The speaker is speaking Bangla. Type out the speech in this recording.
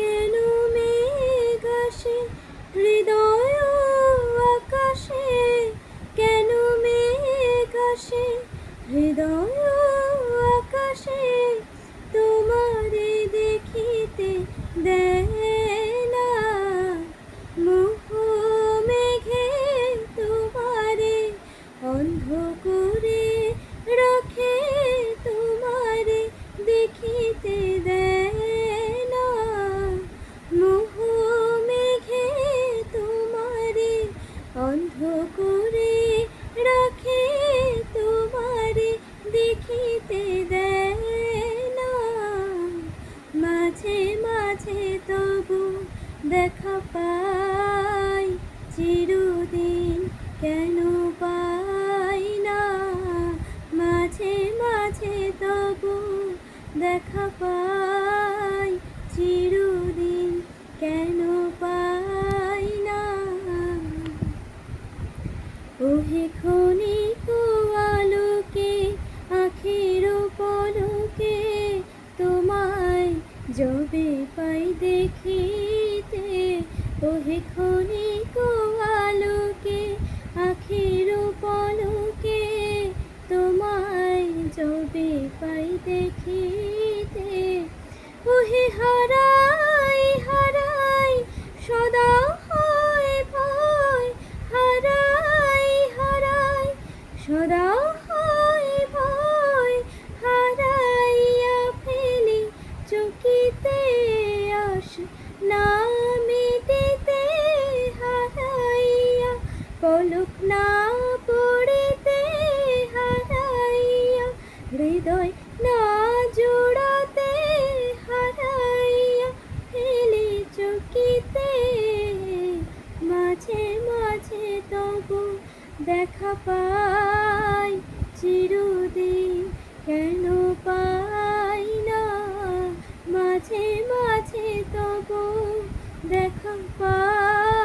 কেন মেঘ আসে হৃদয় আকাশে, কেন মেঘ আসে হৃদয় আকাশে, তোমারে দেখিতে দেয় না মোহ মেঘে তোমারে অন্ধ করে রাখে, তোমারে দেখিতে দেয় না মোহ মেঘে তোমারে অন্ধ করে রাখে, তোমারে দেখিতে দেয় না। মাঝে মাঝে তবু দেখা পাই, চিরদিন কেন পাই না। মাঝে মাঝে তবু দেখা পাই, চিরদিন কেন পাই না। ওহে ক্ষণিক আলোকে আখির পলকে, তোমায় যবে পাই দেখিতে। ওহে ক্ষণিক আলোকে আখির পলকে, তোমায় যবে পাই দেখিতে। ওহে হারাই হারাই সদা হয় ভয়, হারাই হারাই সদা হয় ভয়, হারাইয়া ফেলি চকিতে আস না মিটিতে, হারাইয়া পলক না পড়িতে, হারাইয়া হৃদয় না জোড়াতে, হারাইয়া ফেলি চকিতে। মাঝে মাঝে তবু দেখা পাই, চিরদিন কেন পাই না। মাঝে মাঝে তবু দেখা পাই।